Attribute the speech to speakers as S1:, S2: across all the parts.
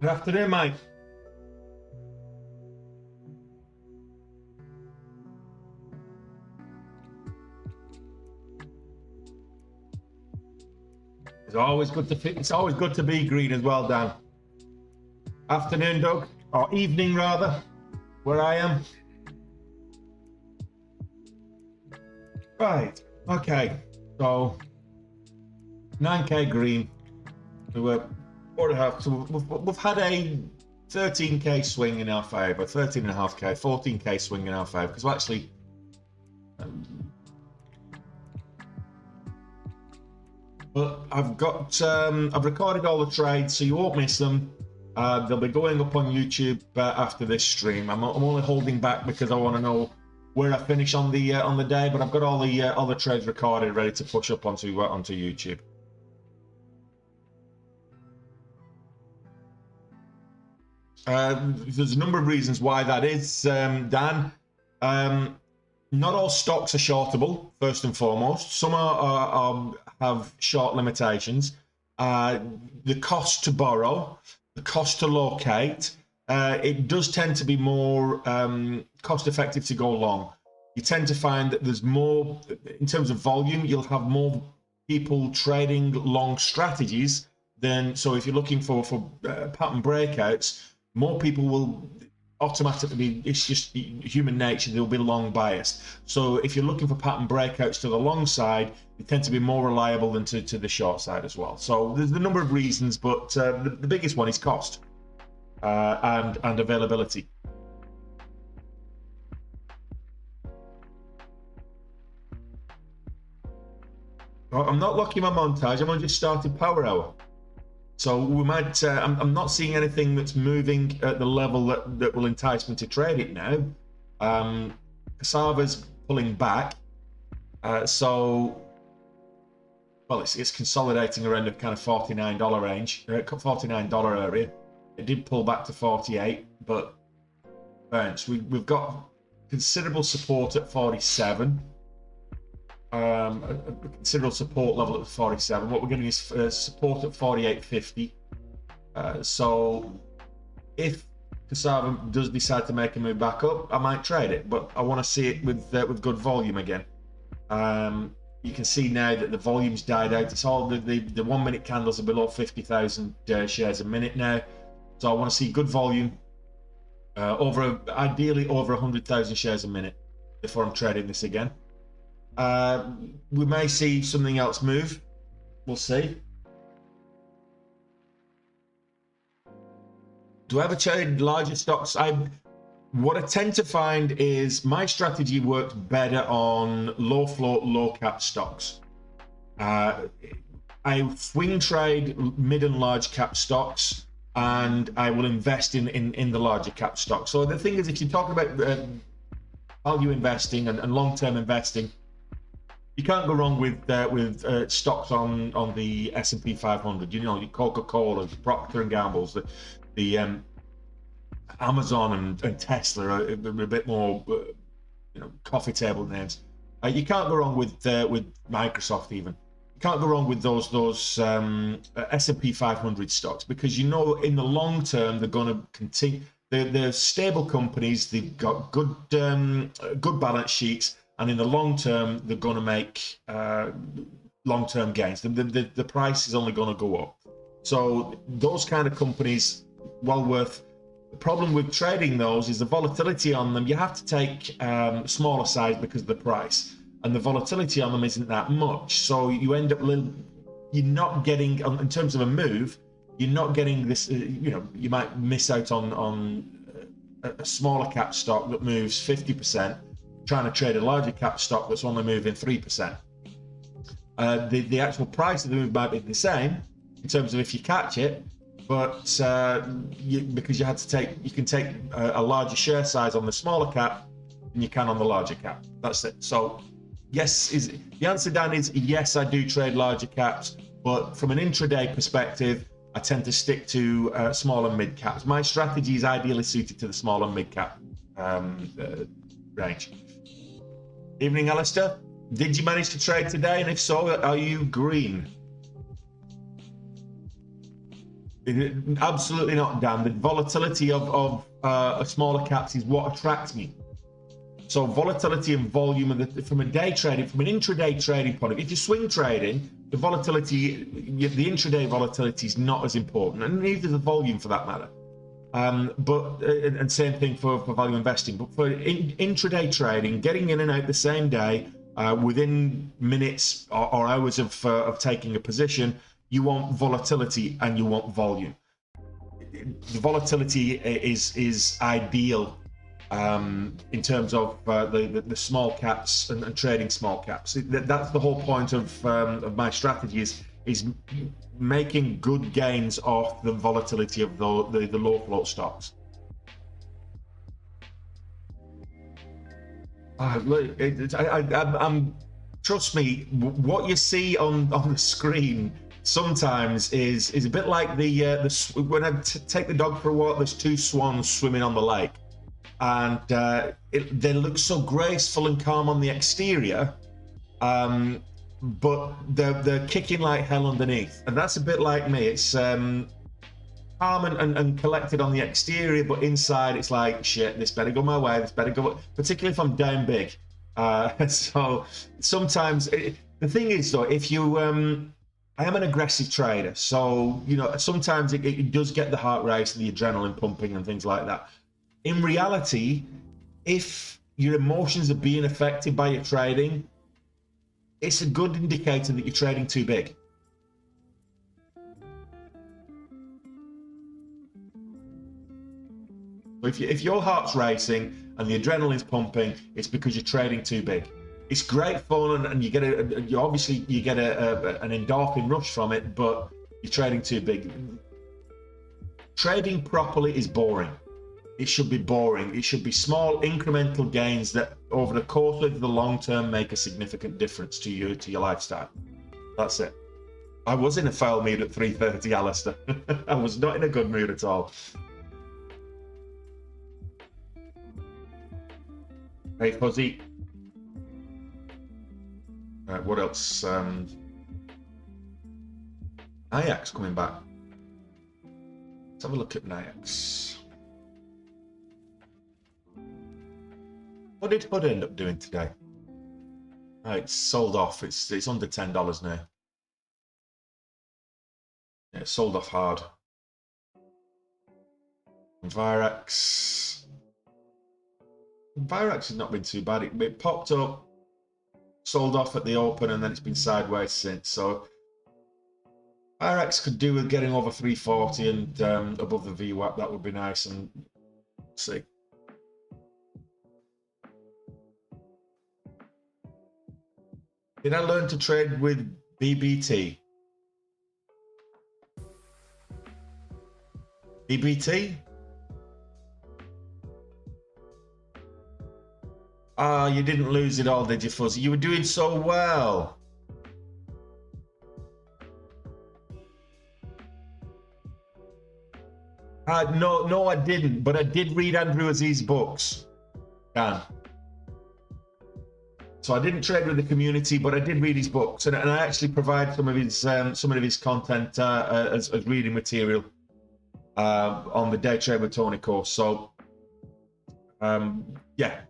S1: Good afternoon, mate. It's always good to be green as well, Dan. Afternoon, Doug, or evening rather, where I am. Right. Okay. So 9k green. We were 4.5. So we've had a 13k swing in our favour, 13.5k, 14k swing in our favour because we're actually. But I've recorded all the trades, so you won't miss them. They'll be going up on YouTube after this stream. I'm only holding back because I want to know where I finish on the day, but I've got all the trades recorded, ready to push up onto YouTube. There's a number of reasons why that is, Dan. Not all stocks are shortable, first and foremost. Some have short limitations. The cost to borrow, the cost to locate, it does tend to be more cost effective to go long. You tend to find that there's more, in terms of volume, you'll have more people trading long strategies than, so if you're looking for pattern breakouts, more people will automatically be, it's just human nature, they'll be long biased. So if you're looking for pattern breakouts to the long side, they tend to be more reliable than to the short side as well. So there's a number of reasons, but the biggest one is cost and availability. I'm not locking my montage, I'm just starting power hour. So we might, I'm not seeing anything that's moving at the level that will entice me to trade it now. Sava's pulling back. So, well, it's consolidating around the kind of $49 range, $49 area. It did pull back to 48, but we've got considerable support at 47. A considerable support level at 47. What we're getting is support at 48.50. So if Sava does decide to make a move back up, I might trade it, but I want to see it with good volume again. You can see now that the volume's died out. It's all the 1 minute candles are below 50,000 shares a minute now. So I want to see good volume, ideally over 100,000 shares a minute before I'm trading this again. We may see something else move. We'll see. Do I ever trade larger stocks? What I tend to find is my strategy works better on low float, low cap stocks. I swing trade mid and large cap stocks, and I will invest in the larger cap stocks. So the thing is, if you talk about value investing and long-term investing, you can't go wrong with stocks on the S&P 500. You know, your Coca-Cola, the Procter and Gamble's, the Amazon and Tesla are a bit more, coffee table names. You can't go wrong with Microsoft even. You can't go wrong with those S&P 500 stocks, because you know in the long term they're going to continue. They're stable companies. They've got good balance sheets. And in the long term, they're going to make long-term gains. The price is only going to go up. So those kind of companies, well worth. The problem with trading those is the volatility on them. You have to take smaller size because of the price, and the volatility on them isn't that much. So you end up you're not getting, in terms of a move, you're not getting this. You might miss out on a smaller cap stock that moves 50%. Trying to trade a larger cap stock that's only moving 3%. The actual price of the move might be the same in terms of if you catch it, but because you can take a larger share size on the smaller cap than you can on the larger cap. That's it. So yes, the answer, Dan, is yes, I do trade larger caps, but from an intraday perspective, I tend to stick to small and mid caps. My strategy is ideally suited to the small and mid cap range. Evening, Alistair. Did you manage to trade today? And if so, are you green? Absolutely not, Dan. The volatility of smaller caps is what attracts me. So volatility and volume, and from a day trading, from an intraday trading point of view, if you're swing trading, the volatility, the intraday volatility is not as important, and neither the volume for that matter. And same thing for value investing. But for intraday trading, getting in and out the same day, within minutes or hours of taking a position, you want volatility and you want volume. The volatility is ideal in terms of the small caps and trading small caps. That's the whole point of my strategy is making good gains off the volatility of the low float stocks. Trust me, what you see on the screen sometimes is a bit like when I take the dog for a walk. There's two swans swimming on the lake, and they look so graceful and calm on the exterior, but they're kicking like hell underneath, and that's a bit like me. It's calm and collected on the exterior, but inside it's like, shit, this better go my way, this better go, particularly if I'm down big. So sometimes the thing is though, if you I am an aggressive trader, so you know sometimes it does get the heart race and the adrenaline pumping and things like that. In reality, if your emotions are being affected by your trading, it's a good indicator that you're trading too big. If your heart's racing and the adrenaline's pumping, it's because you're trading too big. It's great fun, and you get an endorphin rush from it, but you're trading too big. Trading properly is boring. It should be boring. It should be small incremental gains that over the course of the long term make a significant difference to your lifestyle. That's it. I was in a foul mood at 3:30, Alistair. I was not in a good mood at all. Hey, Fuzzy. What else? Ajax coming back. Let's have a look at Ajax. What did Hood end up doing today? Oh, it's sold off. It's under $10 now. Yeah, it's sold off hard. And Virax has not been too bad. It popped up, sold off at the open, and then it's been sideways since. So Ampx could do with getting over 340 and above the VWAP. That would be nice. And see. Did I learn to trade with BBT? BBT? Ah, you didn't lose it all, did you, Fuzzy? You were doing so well. No, I didn't. But I did read Andrew Aziz's books, Dan. So I didn't trade with the community, but I did read his books, and I actually provide some of his content as reading material on the Day Trade with Tony course. So yeah.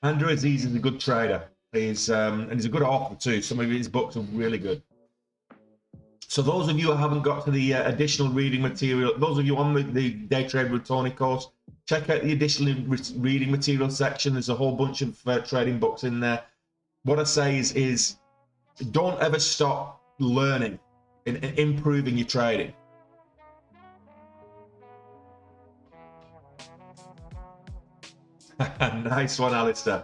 S1: Andrew Aziz is a good trader. And he's a good author too. Some of his books are really good. So those of you who haven't got to the additional reading material, those of you on the Day Trade with Tony course, check out the additional reading material section. There's a whole bunch of trading books in there. What I say is don't ever stop learning and improving your trading. Nice one, Alistair.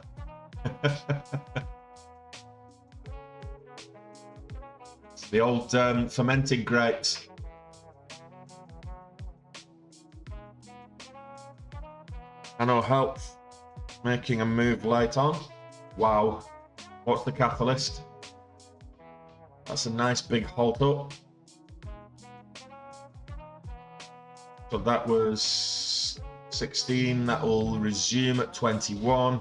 S1: The old fermented grapes. I know health making a move late on. Wow. What's the catalyst? That's a nice big halt up. So that was 16. That will resume at 21.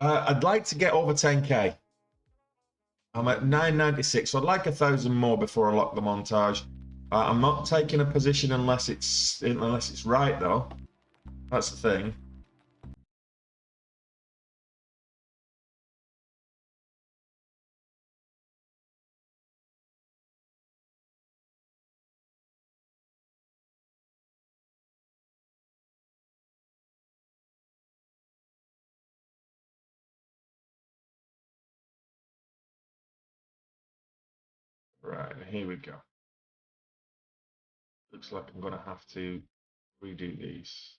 S1: I'd like to get over 10k. I'm at 996, so I'd like 1,000 more before I lock the montage. I'm not taking a position unless it's right though. That's the thing. Right, here we go. Looks like I'm gonna have to redo these.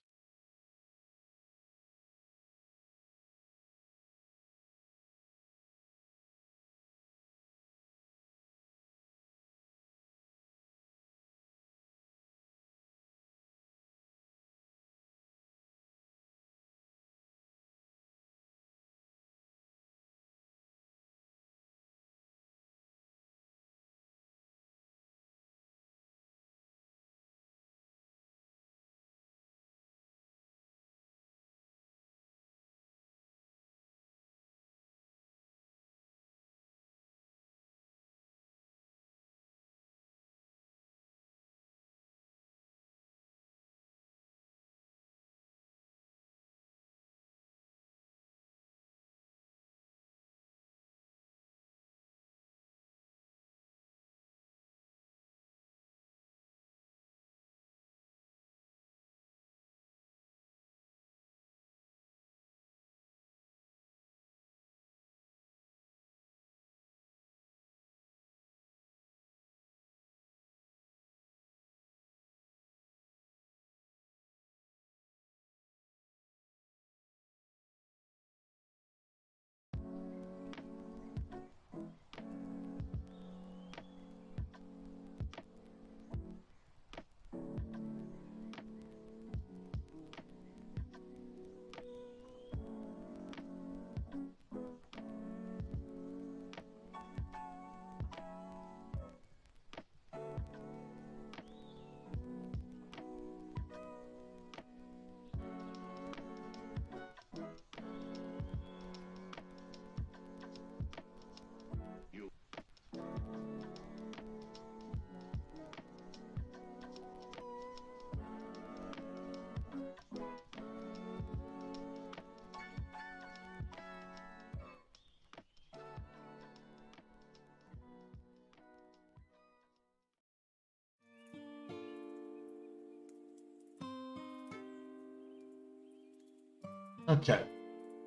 S1: Okay,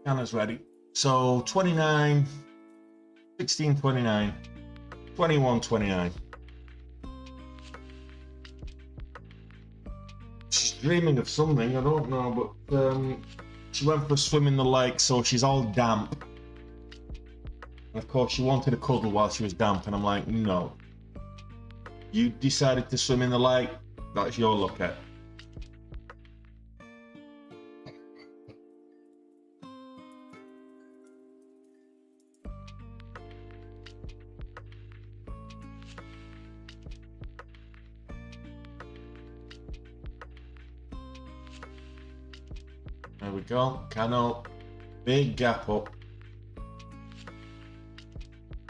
S1: scanner's ready. So 29, 1629, 2129. She's dreaming of something, I don't know, but she went for a swim in the lake, so she's all damp. And of course, she wanted a cuddle while she was damp, and I'm like, no. You decided to swim in the lake, that's your luck, eh? There we go, Cano, big gap up.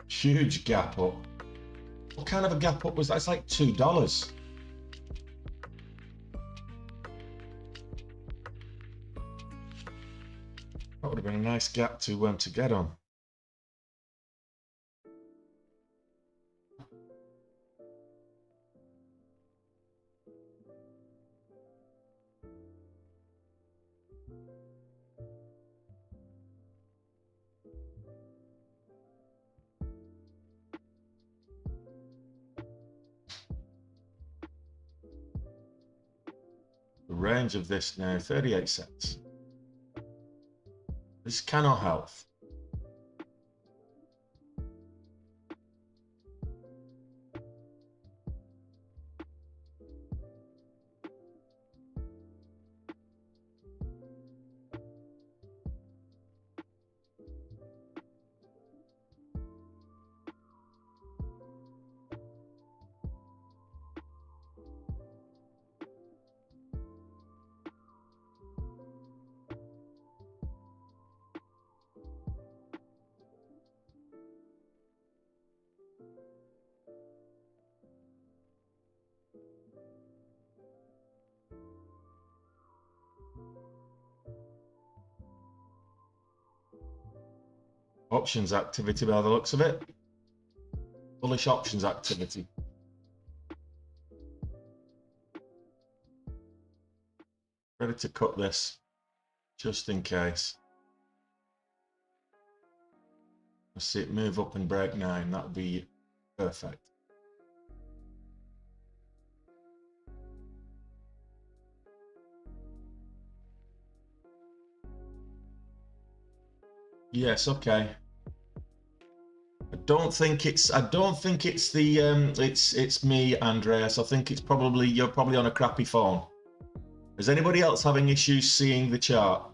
S1: Huge gap up. What kind of a gap up was that? It's like $2. That would have been a nice gap to get on. The range of this now, 38 cents. This cannot help. Options activity by the looks of it. Bullish options activity. Ready to cut this, just in case. Let's see it move up and break 9. That would be perfect. Yes, okay. I don't think it's the it's me, Andreas. I think it's probably you're probably on a crappy phone. Is anybody else having issues seeing the chart?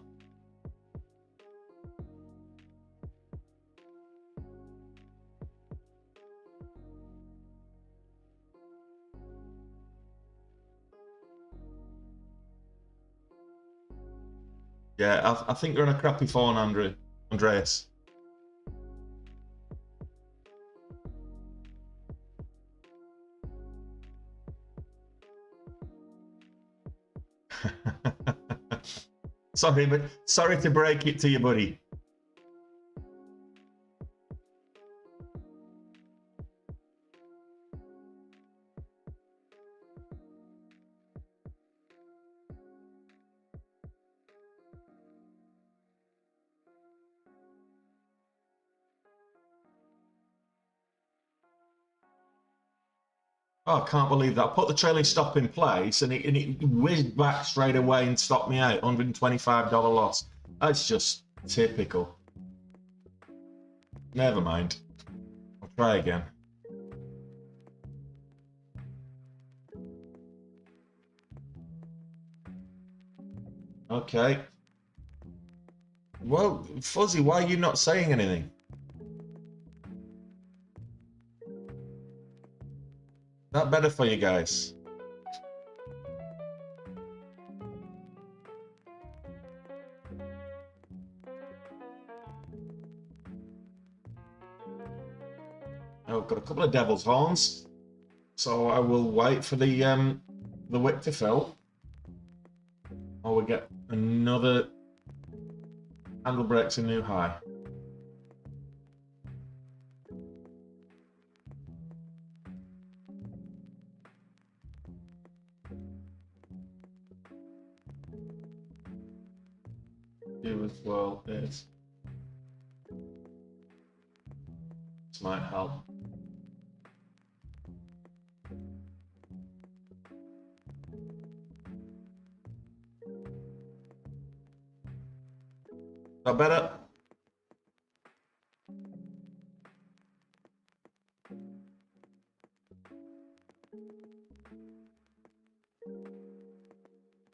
S1: Yeah, I think you're on a crappy phone, Andreas. Sorry to break it to you, buddy. Oh, I can't believe that. I put the trailing stop in place and it whizzed back straight away and stopped me out. $125 loss. That's just typical. Never mind. I'll try again. Okay. Well, Fuzzy, why are you not saying anything? That better for you guys. Oh, got a couple of devil's horns, so I will wait for the wick to fill. Or we get another handle breaks a new high. Do as well is this might help. That better?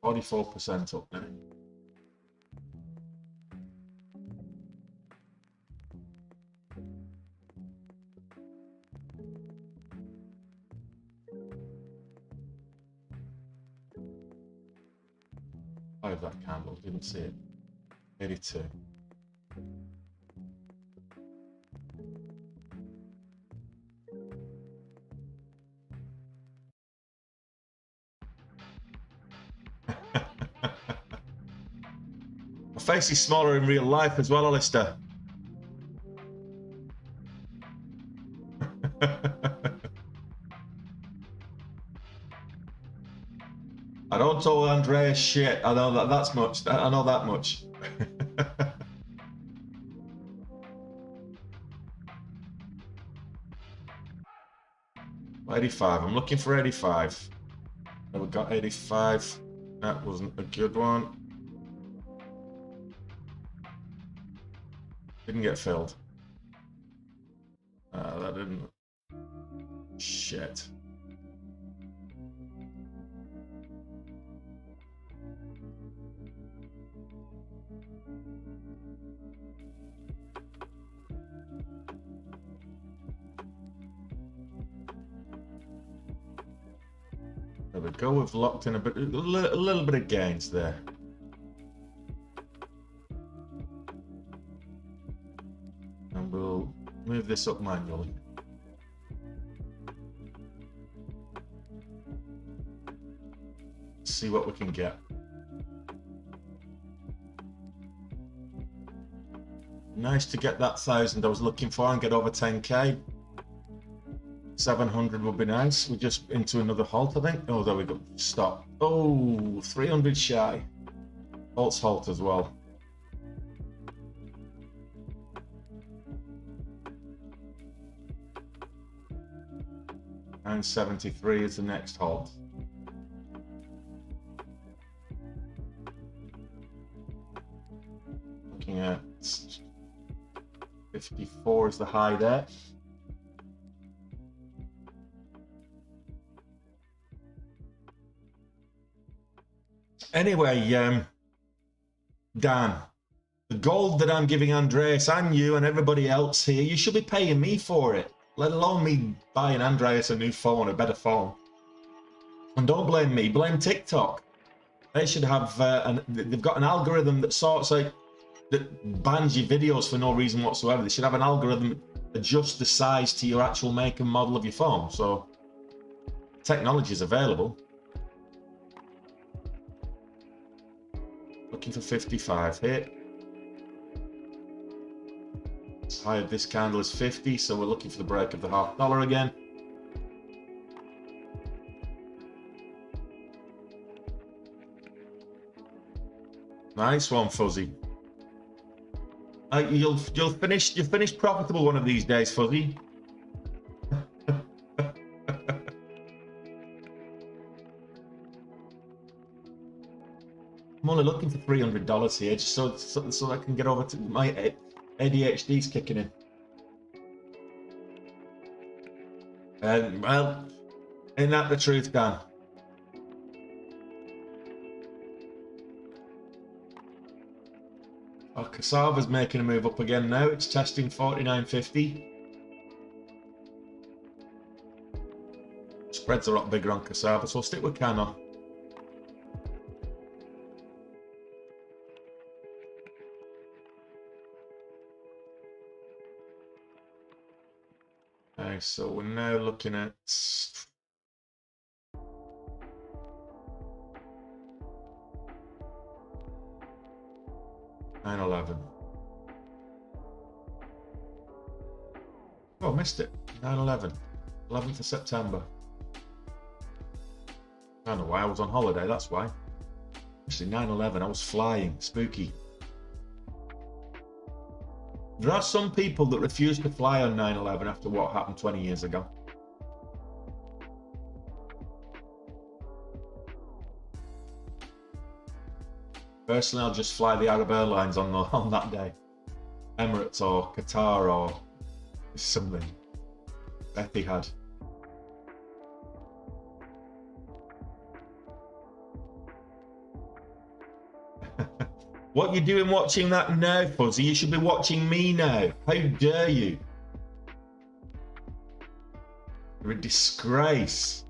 S1: %44 up now. Oh, that candle, didn't see it. 82. My face is smaller in real life as well, Alistair. I don't tell Andreas shit. I know that's much. I know that much. 85. I'm looking for 85. We got 85. That wasn't a good one. Didn't get filled. That didn't. Shit. There we go. We've locked in a little bit of gains there. And we'll move this up manually. See what we can get. Nice to get that 1,000 I was looking for and get over 10k. 700 would be nice. We're just into another halt, I think. Oh, there we go. Stop. Oh, 300 shy. Halt's halt as well. And 73 is the next halt. Looking at 54 is the high there. Anyway, Dan, the gold that I'm giving Andreas and you and everybody else here, you should be paying me for it, let alone me buying Andreas a new phone, a better phone. And don't blame me, blame TikTok. They should have, they've got an algorithm that sorts out, that bans your videos for no reason whatsoever. They should have an algorithm that adjusts the size to your actual make and model of your phone. So, technology is available. Looking for 55 hit. High of this candle is 50, so we're looking for the break of the $0.50 again. Nice one, Fuzzy. You'll finish profitable one of these days, Fuzzy. I'm only looking for $300 here, just so I can get over to my ADHD's kicking in. Well, ain't that the truth, Dan? Oh, Sava's making a move up again now. It's testing 49.50. Spreads a lot bigger on Sava, so I'll stick with Cano. Okay, so we're now looking at $9.11. Oh, missed it. 9/11. 11th of September. I don't know why, I was on holiday, that's why. Actually, 9/11, I was flying. Spooky. There are some people that refuse to fly on 9/11 after what happened 20 years ago. Personally, I'll just fly the Arab Airlines on that day. Emirates or Qatar or something. Etihad. What you doing watching that now, Fuzzy? You should be watching me now. How dare you? You're a disgrace.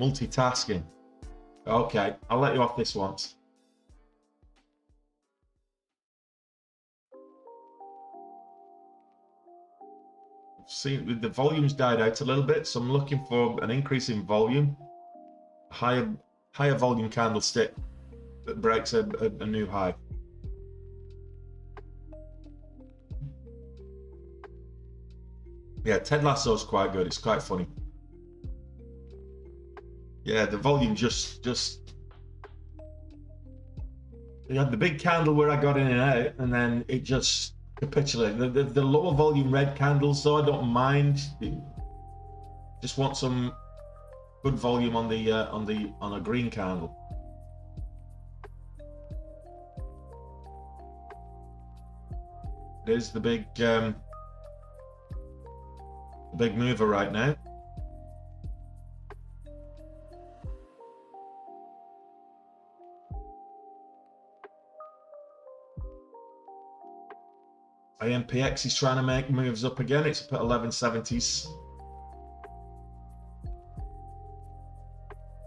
S1: Multitasking. Okay, I'll let you off this once. See, the volume's died out a little bit, so I'm looking for an increase in volume. Higher volume candlestick that breaks a new high. Yeah, Ted Lasso's quite good. It's quite funny. Yeah, the volume just you had the big candle where I got in and out, and then it just capitulated. The lower volume red candles, though, I don't mind. Just want some good volume on a green candle. It is the big mover right now. Ampx is trying to make moves up again. It's up at 1170s.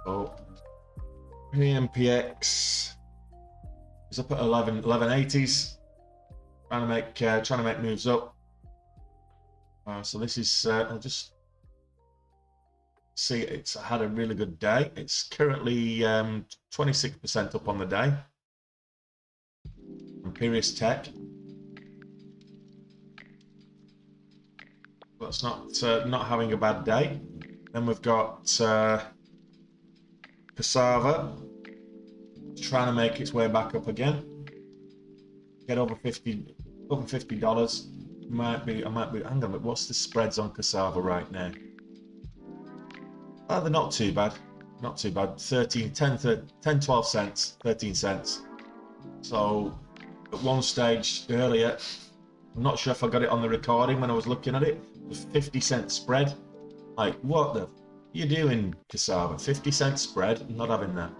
S1: Oh, Ampx is up at 1180s. Trying to make moves up. So this is I'll just see it's had a really good day. It's currently 26% up on the day. Imperious Tech. That's not having a bad day. Then we've got Sava trying to make its way back up again. Get over $50. I might be. Hang on, what's the spreads on Cassava right now? Oh, they're not too bad. Not too bad. 10, 12 cents, 13 cents. So at one stage earlier, I'm not sure if I got it on the recording when I was looking at it, it was 50-cent spread. Like, what the? You doing, Cassava? 50-cent spread? I'm not having that.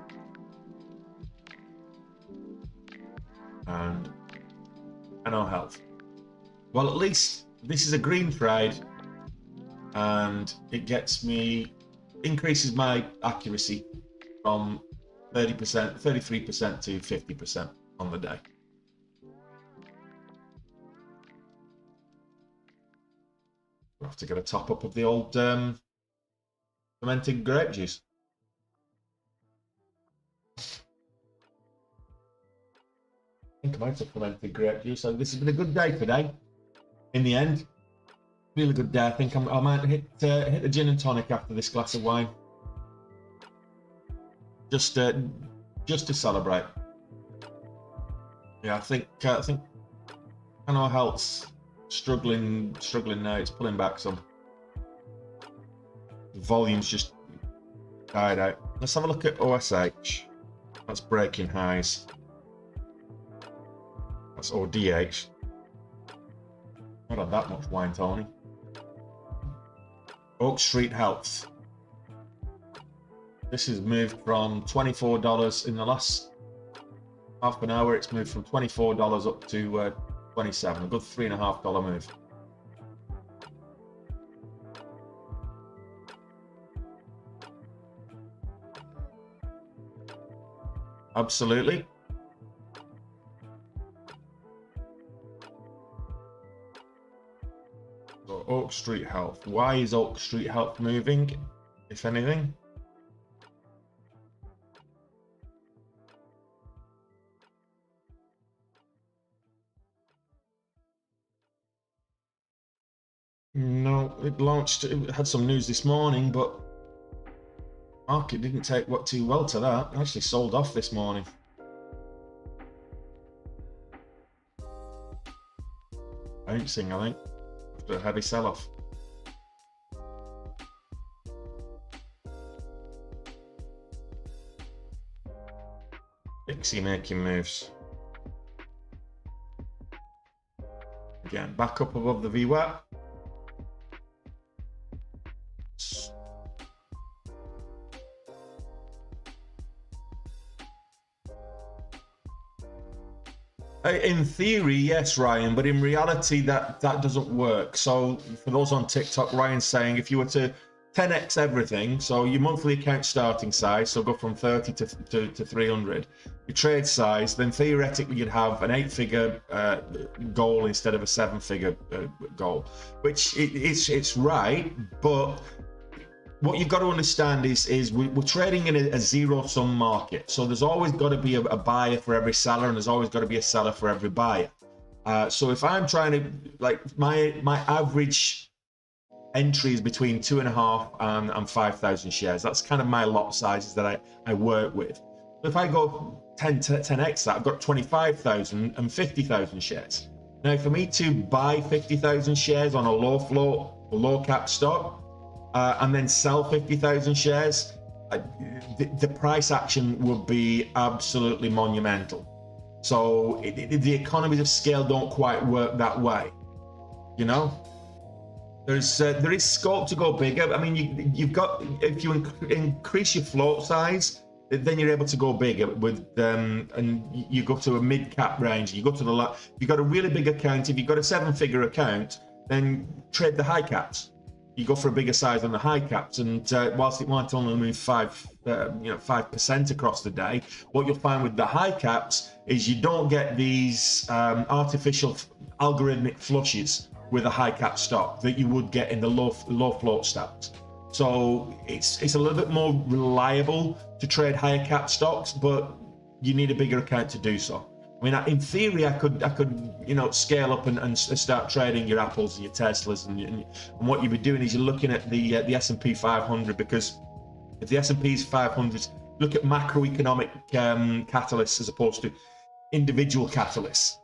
S1: And no health. Well, at least this is a green trade, and it gets me, increases my accuracy from 30%, 33% to 50% on the day. We'll have to get a top up of the old fermented grape juice. I think I might have fermented grape juice. So this has been a good day today. In the end, really good day. I think I might hit the gin and tonic after this glass of wine, just to celebrate. Yeah, I think I know health's struggling now. It's pulling back some. The volume's just died out. Let's have a look at OSH. That's breaking highs. That's ODH. Not had that much wine, Tony. Oak Street Health. This has moved from $24 in the last half an hour. It's moved from $24 up to 27. A good $3.50 move. Absolutely. So Oak Street Health. Why is Oak Street Health moving, if anything? No, it had some news this morning, but market didn't take too well to that. It actually sold off this morning. Bouncing, I think, after a heavy sell-off. Pixy making moves. Again, back up above the VWAP. In theory, yes, Ryan, but in reality, that doesn't work. So for those on TikTok, Ryan's saying if you were to 10x everything, so your monthly account starting size, so go from 30 to 300, your trade size, then theoretically you'd have an 8-figure goal instead of a 7-figure goal, which it's right, but what you've got to understand is we're trading in a zero-sum market. So there's always got to be a buyer for every seller, and there's always got to be a seller for every buyer. So if I'm trying to, like, my average entry is between 2.5 and 5,000 shares. That's kind of my lot sizes that I work with. So if I go 10x that, I've got 25,000 and 50,000 shares. Now, for me to buy 50,000 shares on a low float, low cap stock, and then sell 50,000 shares, the price action would be absolutely monumental. So the economies of scale don't quite work that way, you know. There is scope to go bigger. I mean, you've got, if you increase your float size, then you're able to go bigger with and you go to a mid cap range. You go to if you've got a really big account, if you've got a 7-figure account, then trade the high caps. You go for a bigger size on the high caps, and whilst it might only move 5% across the day, what you'll find with the high caps is you don't get these artificial algorithmic flushes with a high cap stock that you would get in the low float stocks. So it's a little bit more reliable to trade higher cap stocks, but you need a bigger account to do so. I mean, in theory, I could scale up and start trading your Apples and your Teslas, and what you'd be doing is you're looking at the S&P 500, because if the S&P's 500, look at macroeconomic catalysts as opposed to individual catalysts.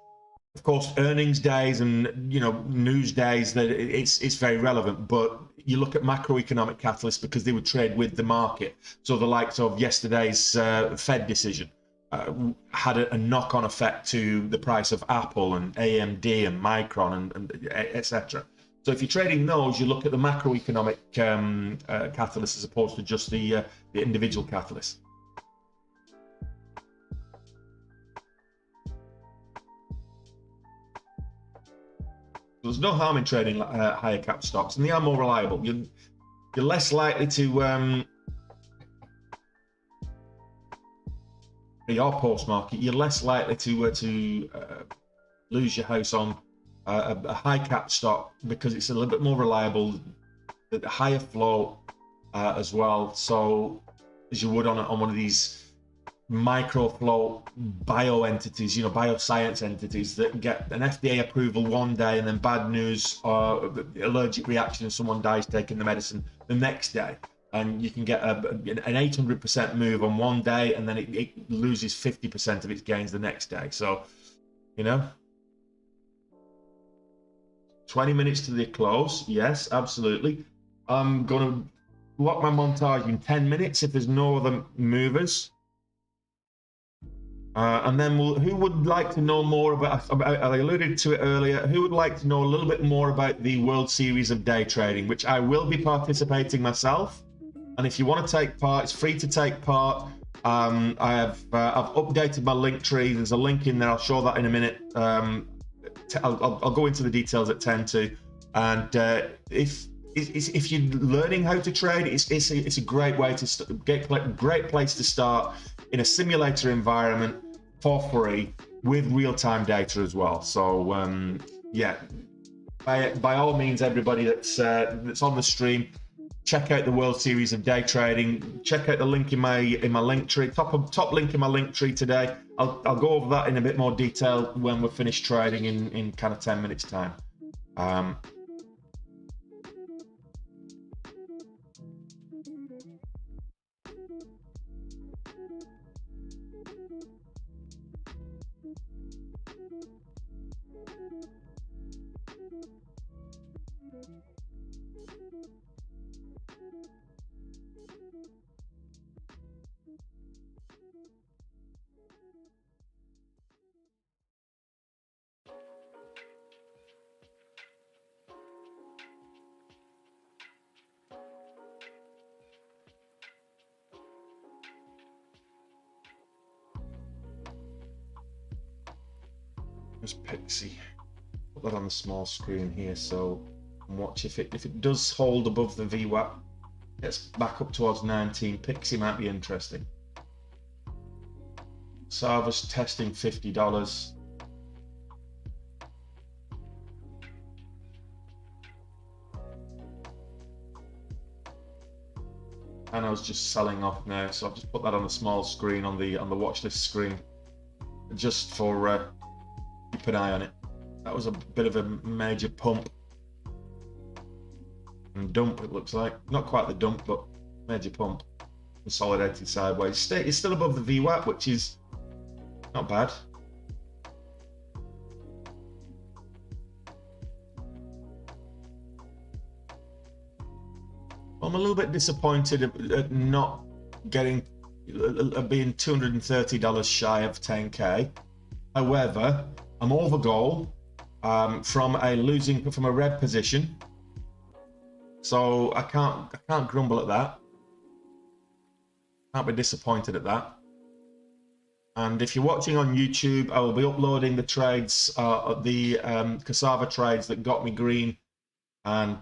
S1: Of course, earnings days and news days, that it's very relevant, but you look at macroeconomic catalysts because they would trade with the market. So the likes of yesterday's Fed decision had a knock-on effect to the price of Apple and AMD and Micron and etc. So if you're trading those, you look at the macroeconomic catalysts as opposed to just the individual catalysts. There's no harm in trading higher cap stocks, and they are more reliable. You're less likely to your post-market. You're less likely to lose your house on a high cap stock because it's a little bit more reliable, the higher flow as well. So as you would on one of these micro flow bio entities, bioscience entities that get an FDA approval one day and then bad news or allergic reaction and someone dies taking the medicine the next day, and you can get an 800% move on one day and then it loses 50% of its gains the next day. So 20 minutes to the close. Yes, absolutely. I'm gonna lock my montage in 10 minutes if there's no other movers. And then who would like to know more about, I alluded to it earlier, who would like to know a little bit more about the World Series of Day Trading, which I will be participating myself. And if you want to take part, it's free to take part. I've updated my link tree. There's a link in there. I'll show that in a minute. I'll go into the details at 10 too. And if you're learning how to trade, it's a great way to great place to start in a simulator environment for free with real-time data as well. So yeah, by all means, everybody that's on the stream, check out the World Series of Day Trading. Check out the link in my link tree, top link in my link tree today. I'll go over that in a bit more detail when we're finished trading in kind of 10 minutes time. There's Pixy. Put that on the small screen here, so watch if it does hold above the VWAP, gets back up towards 19. Pixy might be interesting. Sava's testing $50. And I was just selling off now, so I've just put that on the small screen on the watch list screen, just for keep an eye on it. That was a bit of a major pump and dump, it looks like. Not quite the dump, but major pump. Consolidated sideways. It's still above the VWAP, which is not bad. I'm a little bit disappointed at not getting, being $230 shy of 10K. However, I'm over goal from a red position, so I can't grumble at that. Can't be disappointed at that. And if you're watching on YouTube, I will be uploading the trades, the Sava trades that got me green, and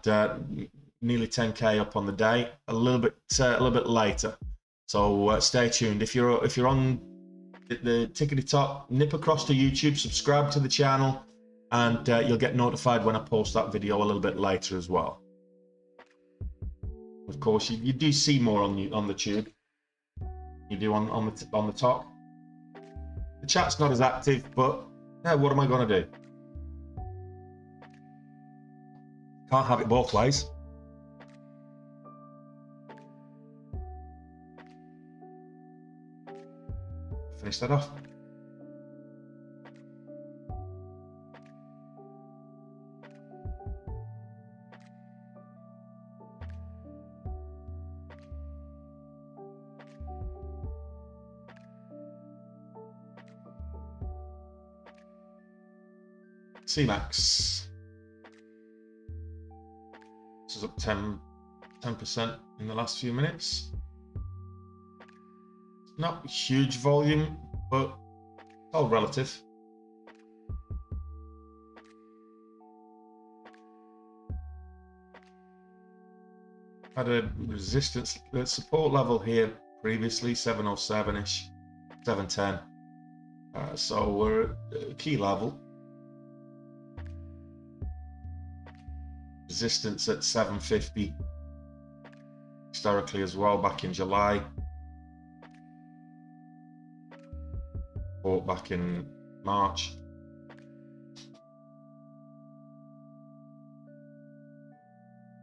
S1: nearly 10K up on the day. A little bit later. So stay tuned. If you're on the tickety top, nip across to YouTube, subscribe to the channel, and you'll get notified when I post that video a little bit later as well. Of course, you do see more on the tube. You do on the top. The chat's not as active, but yeah, what am I going to do? Can't have it both ways. Finish that off. C-Max. This is up 10% in the last few minutes. Not huge volume, but all relative. Had a resistance support level here previously, 707-ish, 710. So we're at a key level. Resistance at 750 historically as well back in July. Bought back in March.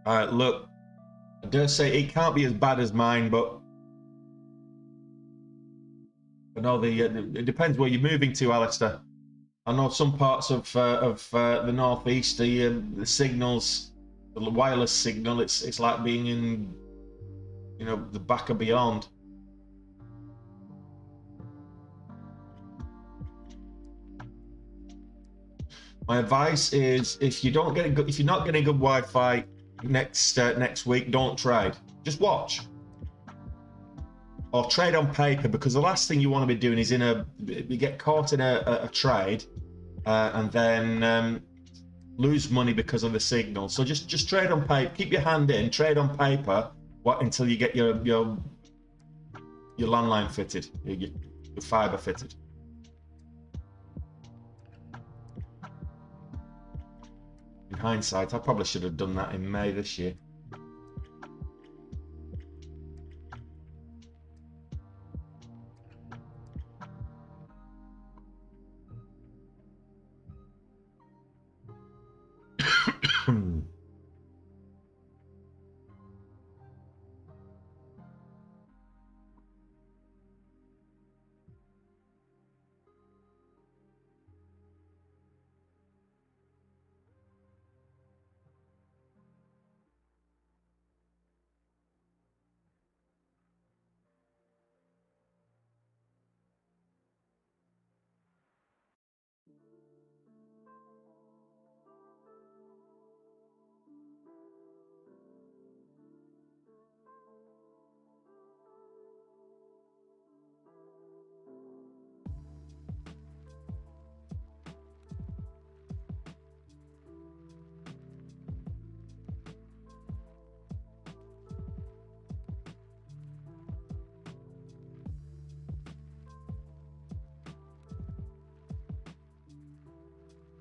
S1: Look, I dare say it can't be as bad as mine, but I know it depends where you're moving to, Alistair. I know some parts of the northeast, the signals, the wireless signal, it's like being in, you know, the back of beyond. My advice is, if you're not getting good Wi-Fi next week, don't trade. Just watch or trade on paper, because the last thing you want to be doing is you get caught in a trade and then lose money because of the signal. So just trade on paper. Keep your hand in. Trade on paper. Until you get your landline fitted, your fiber fitted. In hindsight, I probably should have done that in May this year.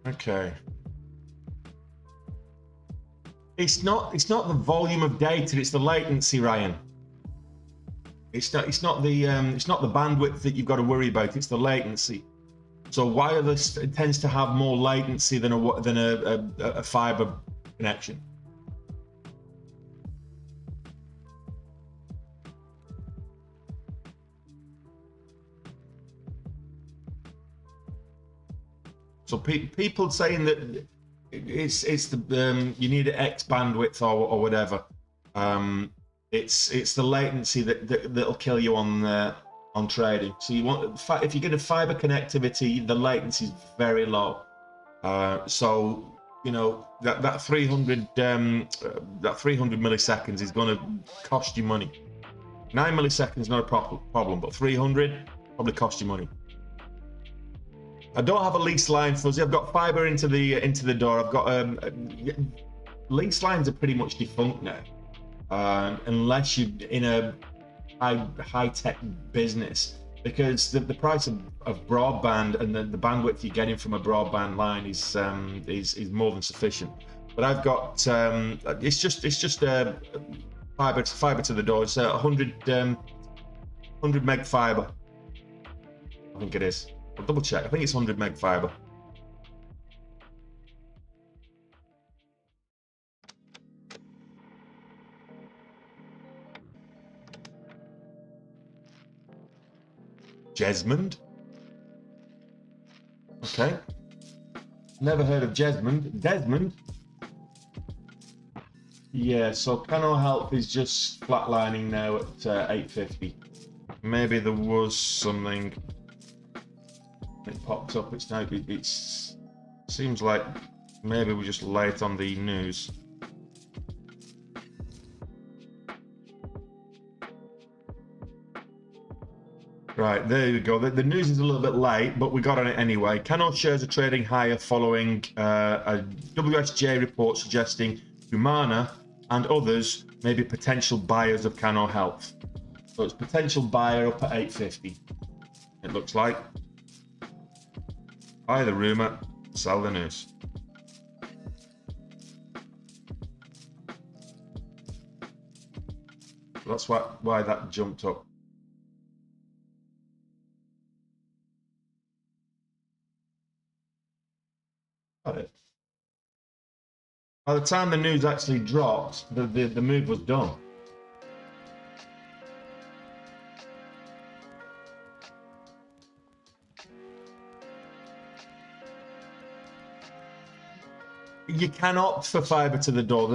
S1: Okay. It's not the volume of data, it's the latency, Ryan. It's not the bandwidth that you've got to worry about, it's the latency. So wireless tends to have more latency than a fiber connection. So people saying that it's the you need X bandwidth or whatever. It's the latency that'll kill you on trading. So you want, if you get a fiber connectivity, the latency is very low. So you know that 300 milliseconds is going to cost you money. 9 milliseconds not a problem, but 300 probably cost you money. I don't have a lease line, Fuzzy. I've got fiber into the door. I've got lease lines are pretty much defunct now, unless you're in a high-tech business, because the price of broadband and the bandwidth you're getting from a broadband line is more than sufficient. But I've got it's just Fiber to the door. It's 100 meg fiber. I think it is. I'll double check. I think it's 100 meg fiber. Jesmond. Okay. Never heard of Jesmond. Desmond. Yeah, so Cano Health is just flatlining now at 850. Maybe there was something. It popped up. It's now. It's seems like maybe we're just late on the news. Right, there you go. The news is a little bit late, but we got on it anyway. Cano shares are trading higher following a WSJ report suggesting Humana and others may be potential buyers of Cano Health. So it's potential buyer up at 850. It looks like. Buy the rumor, sell the news. So that's why that jumped up. Got it. By the time the news actually dropped, the move was done. You can opt for fiber to the door,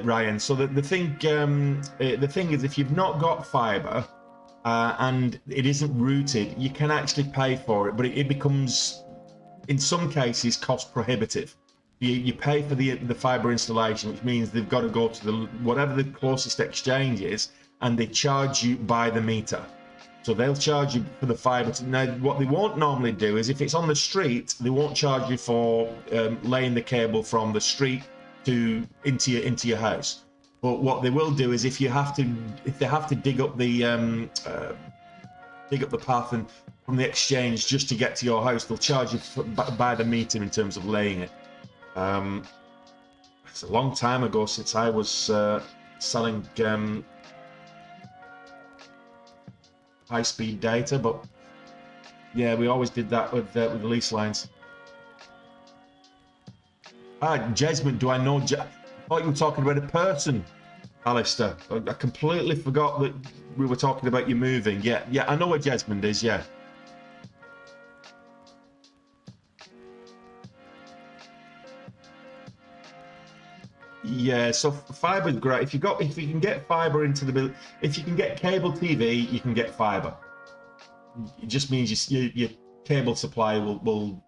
S1: Ryan. So the thing is, if you've not got fiber and it isn't routed, you can actually pay for it, but it becomes, in some cases, cost prohibitive. You pay for the fiber installation, which means they've got to go to whatever the closest exchange is, and they charge you by the meter. So they'll charge you for the fiber. Now, what they won't normally do is, if it's on the street, they won't charge you for laying the cable from the street into your house. But what they will do is, if they have to dig up the path and from the exchange just to get to your house, they'll charge you by the meter in terms of laying it. It's a long time ago since I was selling high-speed data, but yeah, we always did that with the lease lines. Jesmond, do I know? I thought you were talking about a person, Alistair. I completely forgot that we were talking about you moving. Yeah, I know where Jesmond is. Yeah. Yeah, so fiber is great. If you can get fiber into the building, if you can get cable TV, you can get fiber. It just means your cable supply will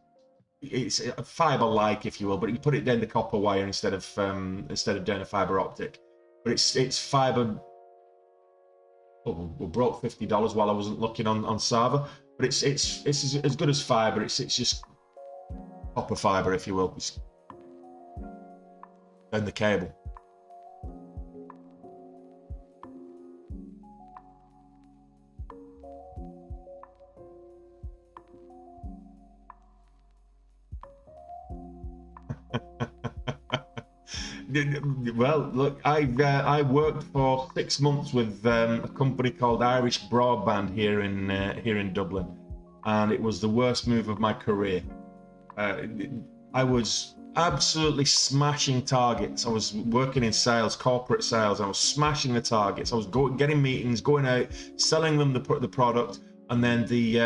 S1: it's fiber-like, if you will, but you put it down the copper wire instead of down a fiber optic. But it's fiber. Oh, we broke $50 while I wasn't looking on Sava, but it's as good as fiber. It's just copper fiber, if you will. It's and the cable. Well, look, I worked for 6 months with a company called Irish Broadband here in Dublin, and it was the worst move of my career. I was absolutely smashing targets. I was working in sales, corporate sales. I was smashing the targets. I was getting meetings, going out, selling them the product, and then the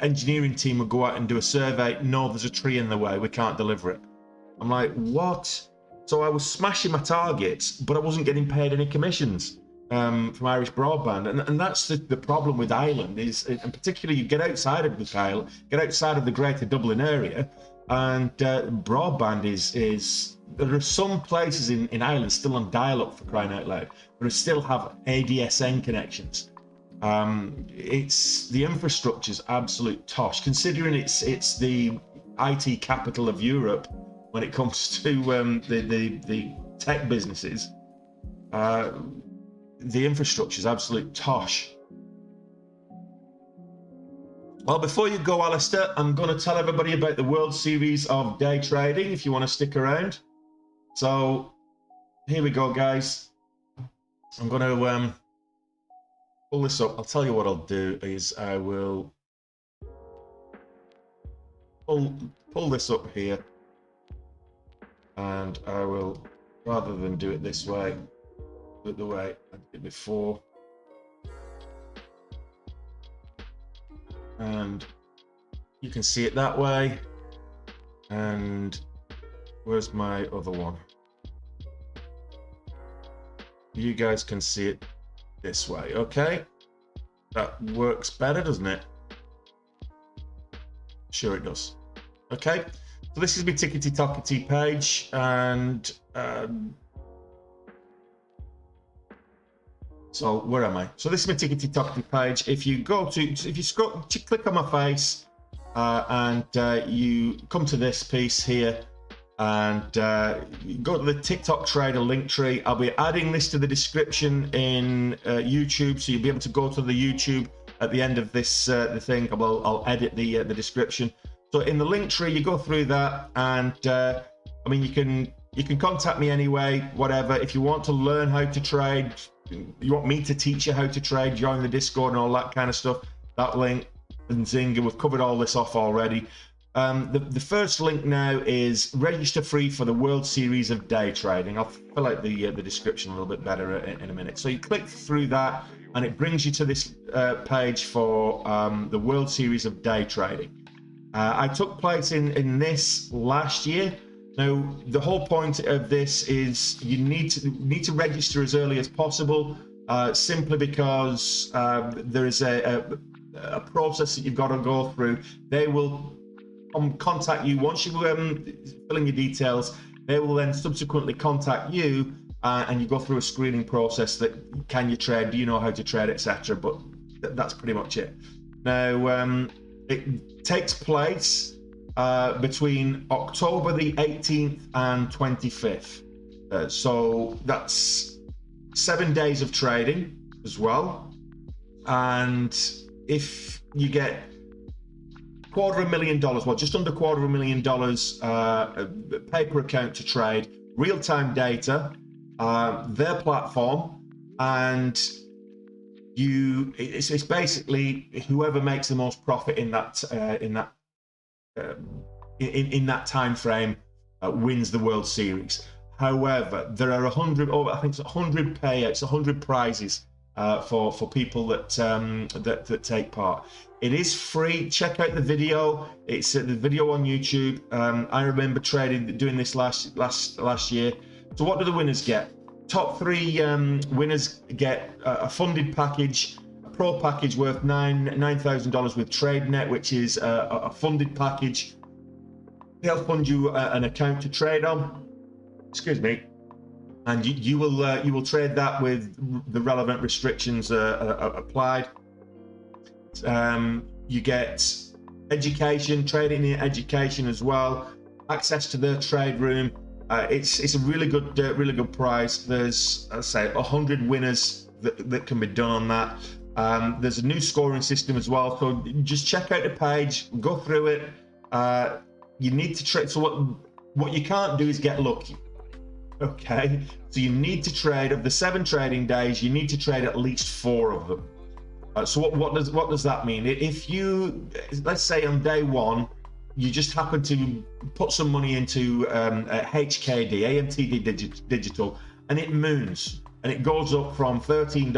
S1: engineering team would go out and do a survey. No, there's a tree in the way. We can't deliver it. I'm like, what? So I was smashing my targets, but I wasn't getting paid any commissions from Irish Broadband, and that's the problem with Ireland is, and particularly you get outside of the Greater Dublin area. And broadband is there are some places in Ireland still on dial-up, for crying out loud, but still have ADSN connections. It's the infrastructure's absolute tosh, considering it's the IT capital of Europe when it comes to the tech businesses. The infrastructure's absolute tosh. Well, before you go, Alistair, I'm going to tell everybody about the World Series of Day Trading, if you want to stick around. So, here we go, guys. I'm going to pull this up. I'll tell you what I'll do is I will pull this up here, and I will, rather than do it this way, do it the way I did it before. And you can see it that way. And where's my other one? You guys can see it this way. Okay, that works better, doesn't it? Sure it does. Okay, so this is my tickety tockety page, and so where am I? So this is my tickety tockety page. If you go to, if you scroll, click on my face, and you come to this piece here, and go to the TikTok Trader link tree. I'll be adding this to the description in YouTube, so you'll be able to go to the YouTube at the end of this the thing. I'll edit the description. So in the link tree, you go through that, and I mean, you can contact me anyway, whatever. If you want to learn how to trade, you want me to teach you how to trade, join the Discord and all that kind of stuff, that link and Zynga, we've covered all this off already. The first link now is register free for the World Series of Day Trading. I'll fill out the description a little bit better in a minute. So you click through that, and it brings you to this page for the World Series of Day Trading. I took place in this last year. Now, the whole point of this is you need to register as early as possible, simply because there is a process that you've got to go through. They will contact you once you fill in your details. They will then subsequently contact you, and you go through a screening process that can you trade, do you know how to trade, etc. But that's pretty much it. Now, it takes place between October the 18th and 25th. So that's 7 days of trading as well. And if you get $250,000, well, just under $250,000 paper account to trade, real-time data, their platform, and it's basically whoever makes the most profit in that time frame wins the World Series. However, there are 100, I think it's 100 payouts, 100 prizes for people that take part. It is free. Check out the video. It's the video on YouTube. I remember doing this last year. So what do the winners get? Top 3 winners get a funded package, a pro package worth $9,000 with TradeNet, which is a funded package. They'll fund you an account to trade on. Excuse me. And you will trade that with the relevant restrictions applied. You get education, trading education as well, access to their trade room. It's a really good prize. There's, I say, 100 winners that can be done on that. There's a new scoring system as well. So just check out the page, go through it. You need to trade. So what you can't do is get lucky. Okay, so you need to trade, of the 7 trading days, you need to trade at least 4 of them. So what does that mean? If you, let's say on day 1, you just happen to put some money into HKD, AMTD Digital, and it moons, and it goes up from $13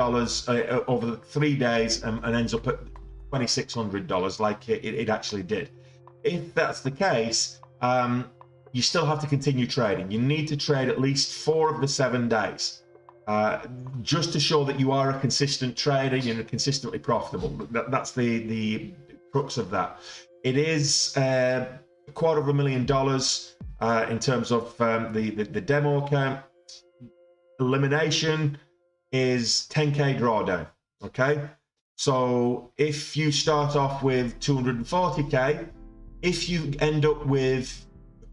S1: over the 3 days and ends up at $2,600 like it actually did. If that's the case, you still have to continue trading. You need to trade at least 4 of the 7 days, just to show that you are a consistent trader, you're consistently profitable. That's the crux of that. It is $250,000 in terms of the demo account. Elimination is 10K drawdown. Okay, so if you start off with 240K, if you end up with,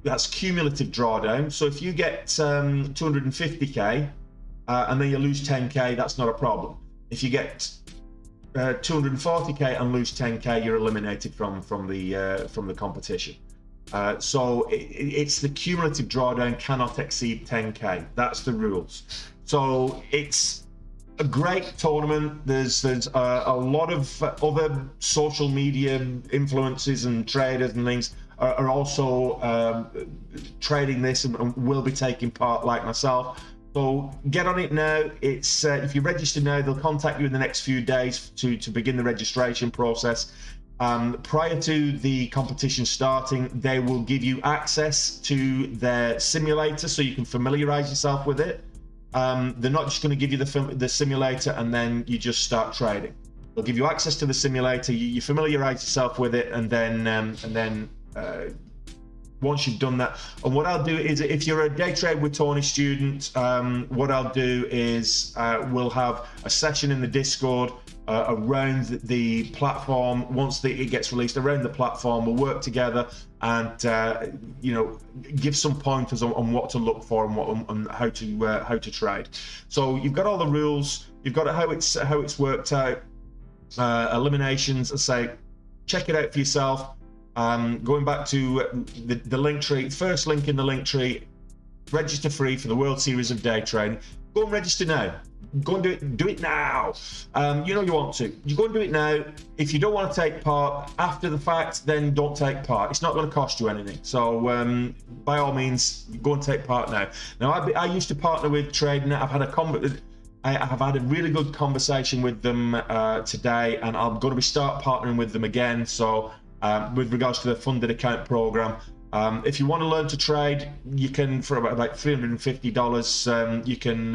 S1: that's cumulative drawdown. So if you get 250K and then you lose 10K, that's not a problem. If you get 240K and lose 10K, you're eliminated from the competition. So it's the cumulative drawdown cannot exceed 10K. That's the rules. So it's a great tournament. There's a lot of other social media influencers and traders and things are also trading this and will be taking part, like myself. So get on it now. It's if you register now, they'll contact you in the next few days to begin the registration process. Prior to the competition starting, they will give you access to their simulator so you can familiarize yourself with it. They're not just going to give you the simulator and then you just start trading. They'll give you access to the simulator, you familiarize yourself with it, and then once you've done that, and what I'll do is, if you're a day trade with Tony student, what I'll do is we'll have a session in the Discord around the platform. Once it gets released around the platform, we'll work together and you know, give some pointers on what to look for and how to trade. So you've got all the rules, you've got how it's worked out, eliminations. I say check it out for yourself. Going back to the link tree, first link in the link tree, register free for the World Series of Day Trading. Go and register now. Go and do it now. You know you want to. You go and do it now. If you don't want to take part after the fact, then don't take part. It's not going to cost you anything. So by all means, go and take part now. Now I used to partner with TradeNet. I have had a really good conversation with them today, and I'm going to start partnering with them again. So with regards to the funded account program, if you want to learn to trade, you can, for about like $350, you can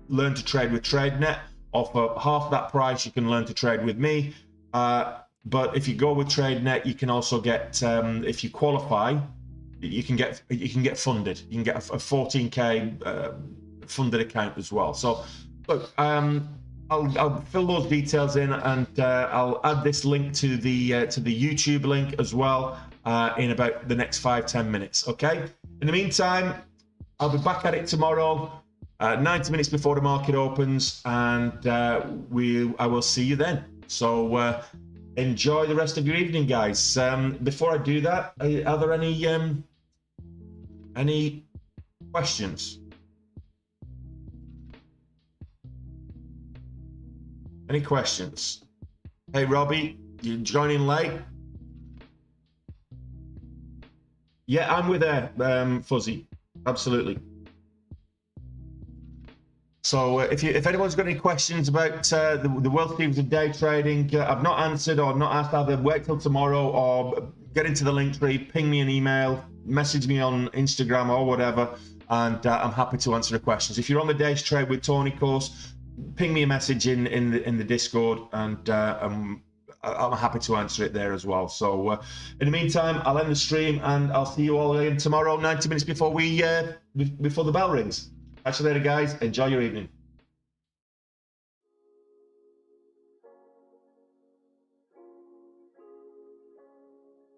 S1: learn to trade with TradeNet. Or for half that price, you can learn to trade with me. But if you go with TradeNet, you can also get, if you qualify, you can get funded. You can get a 14K funded account as well. So look, I'll fill those details in, and I'll add this link to the YouTube link as well in about the next 5-10 minutes. Okay. In the meantime, I'll be back at it tomorrow, 90 minutes before the market opens, and I will see you then. So enjoy the rest of your evening, guys. Before I do that, are there any questions? Any questions? Hey, Robbie, you joining late? Yeah, I'm with her, Fuzzy. Absolutely. So if anyone's got any questions about the World Series of Day Trading, I've not answered or not asked, either wait till tomorrow or get into the link tree, ping me an email, message me on Instagram or whatever, and I'm happy to answer the questions. If you're on the Days Trade with Tony course, ping me a message in the Discord, and I'm happy to answer it there as well. So in the meantime, I'll end the stream, and I'll see you all again tomorrow, 90 minutes before the bell rings. Catch you later, guys. Enjoy your evening.